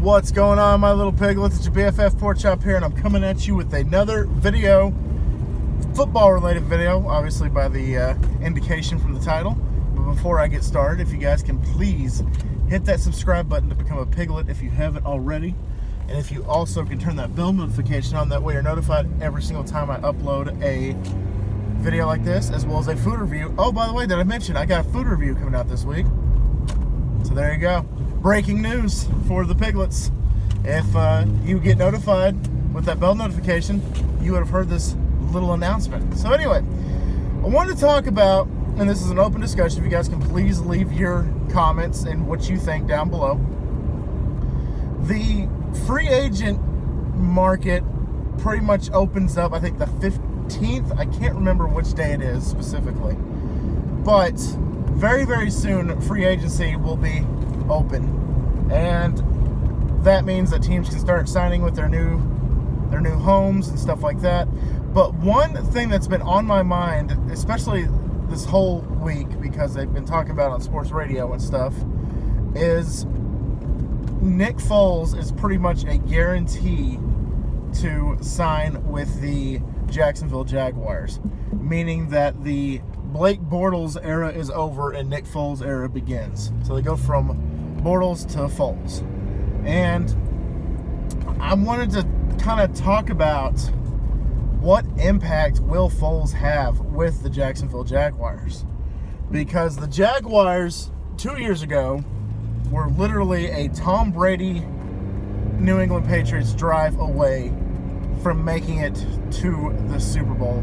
What's going on, my little piglets? It's your BFF Pork Chop here, and I'm coming at you with another video, football-related video, obviously by the indication from the title. But before I get started, if you guys can please hit that subscribe button to become a piglet if you haven't already. And if you also can turn that bell notification on, that way you're notified every single time I upload a video like this, as well as a food review. Oh, by the way, did I mention I got a food review coming out this week? So there you go. Breaking news for the piglets. If you get notified with that bell notification, you would have heard this little announcement. So anyway, I wanted to talk about, and this is an open discussion, if you guys can please leave your comments and what you think down below. The free agent market pretty much opens up, I think, the 15th. I can't remember which day it is specifically. But very, very soon, free agency will be open. And that means that teams can start signing with their new homes and stuff like that. But one thing that's been on my mind, especially this whole week, because they've been talking about it on sports radio and stuff, is Nick Foles is pretty much a guarantee to sign with the Jacksonville Jaguars, meaning that the Blake Bortles era is over and Nick Foles era begins. So they go from Bortles to Foles. And I wanted to kind of talk about what impact will Foles have with the Jacksonville Jaguars. Because the Jaguars 2 years ago were literally a Tom Brady New England Patriots drive away from making it to the Super Bowl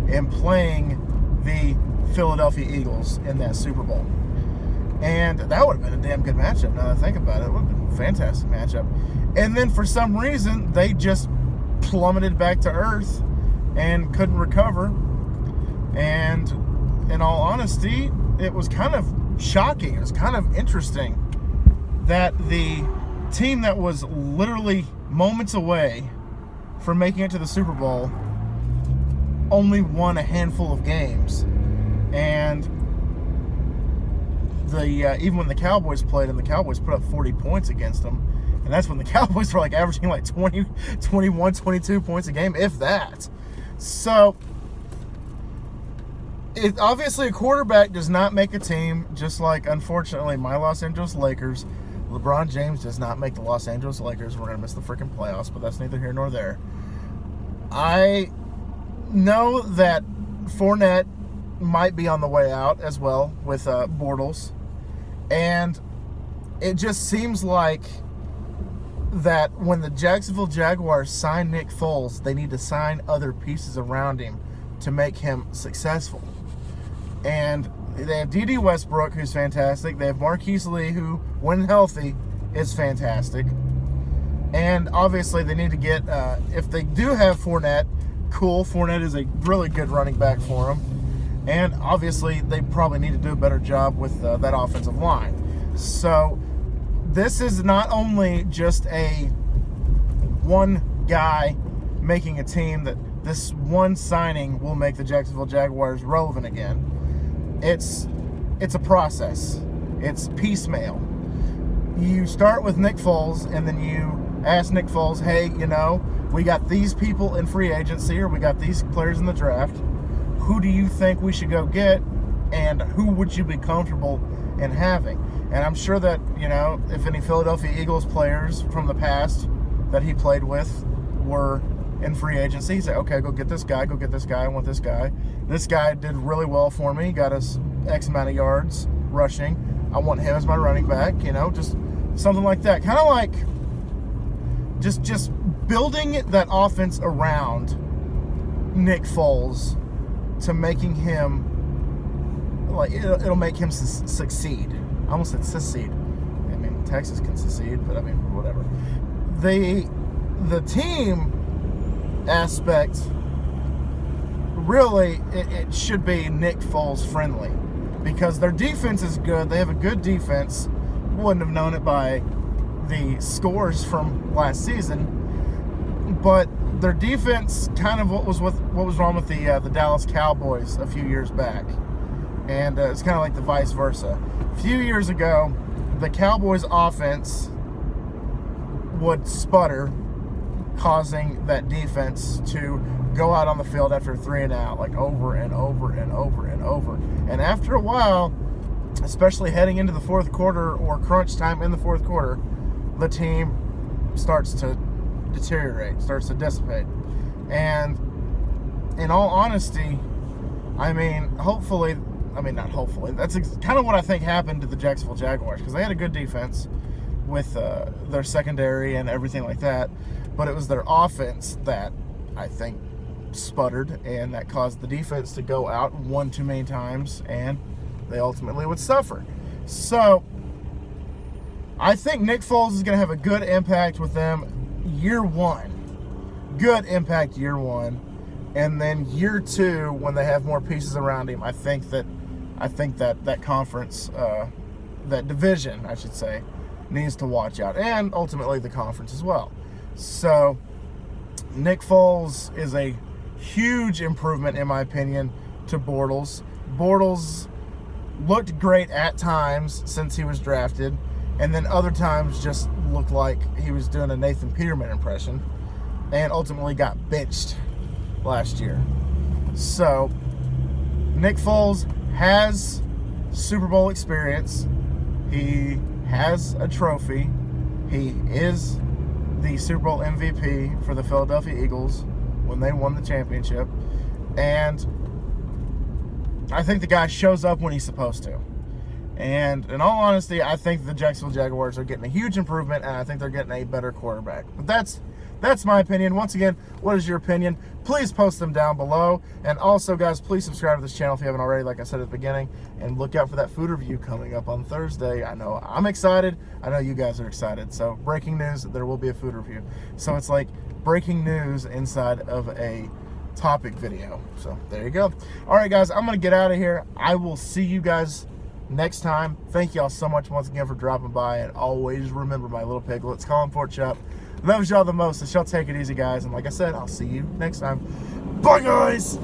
and playing the Philadelphia Eagles in that Super Bowl. And that would have been a damn good matchup, now that I think about it. It would have been a fantastic matchup. And then for some reason, they just plummeted back to earth and couldn't recover. And in all honesty, it was kind of shocking. It was kind of interesting that the team that was literally moments away from making it to the Super Bowl only won a handful of games. And even when the Cowboys played, and the Cowboys put up 40 points against them, and that's when the Cowboys were like averaging like 20, 21, 22 points a game, if that. So, obviously a quarterback does not make a team, just like, unfortunately, my Los Angeles Lakers. LeBron James does not make the Los Angeles Lakers. We're going to miss the freaking playoffs, but that's neither here nor there. I know that Fournette might be on the way out as well with Bortles. And it just seems like that when the Jacksonville Jaguars sign Nick Foles, they need to sign other pieces around him to make him successful. And they have D.D. Westbrook, who's fantastic. They have Marquise Lee, who, when healthy, is fantastic. And obviously they need to get, if they do have Fournette, cool. Fournette is a really good running back for them. And obviously, they probably need to do a better job with that offensive line. So, this is not only just a one guy making a team, that this one signing will make the Jacksonville Jaguars relevant again. It's a process. It's piecemeal. You start with Nick Foles, and then you ask Nick Foles, hey, we got these people in free agency, or we got these players in the draft. Who do you think we should go get, and who would you be comfortable in having? And I'm sure that, if any Philadelphia Eagles players from the past that he played with were in free agency, he'd say, okay, go get this guy, I want this guy. This guy did really well for me, got us X amount of yards rushing. I want him as my running back, just something like that. Kind of like just building that offense around Nick Foles to making him, like, it'll make him succeed. I almost said secede. I mean, Texas can secede, but I mean, whatever. The team aspect, really, it should be Nick Foles friendly, because their defense is good. They have a good defense. Wouldn't have known it by the scores from last season, but their defense kind of what was wrong with the Dallas Cowboys a few years back, and it's kind of like the vice versa. A few years ago, the Cowboys' offense would sputter, causing that defense to go out on the field after 3 and out, like over and over and over and over. And after a while, especially heading into the fourth quarter or crunch time in the fourth quarter, the team starts to deteriorate, starts to dissipate. And in all honesty, I mean, not hopefully, that's kind of what I think happened to the Jacksonville Jaguars, because they had a good defense with their secondary and everything like that, but it was their offense that I think sputtered, and that caused the defense to go out one too many times, and they ultimately would suffer. So I think Nick Foles is going to have a good impact with them year one. Good impact year one. And then year two, when they have more pieces around him, I think that conference, that division, I should say, needs to watch out. And ultimately the conference as well. So Nick Foles is a huge improvement, in my opinion, to Bortles. Bortles looked great at times since he was drafted, and then other times just looked like he was doing a Nathan Peterman impression, and ultimately got benched last year. So Nick Foles has Super Bowl experience. He has a trophy. He is the Super Bowl MVP for the Philadelphia Eagles when they won the championship. And I think the guy shows up when he's supposed to. And in all honesty, I think the Jacksonville Jaguars are getting a huge improvement, and I think they're getting a better quarterback. But that's my opinion. Once again, what is your opinion? Please post them down below. And also, guys, please subscribe to this channel if you haven't already, like I said at the beginning. And look out for that food review coming up on Thursday. I know I'm excited. I know you guys are excited. So, breaking news, there will be a food review. So, it's like breaking news inside of a topic video. So, there you go. All right, guys, I'm going to get out of here. I will see you guys next time. Thank y'all so much once again for dropping by. And always remember, my little piglets, Colin Portchop loves y'all the most, so y'all take it easy, guys. And like I said, I'll see you next time. Bye, guys!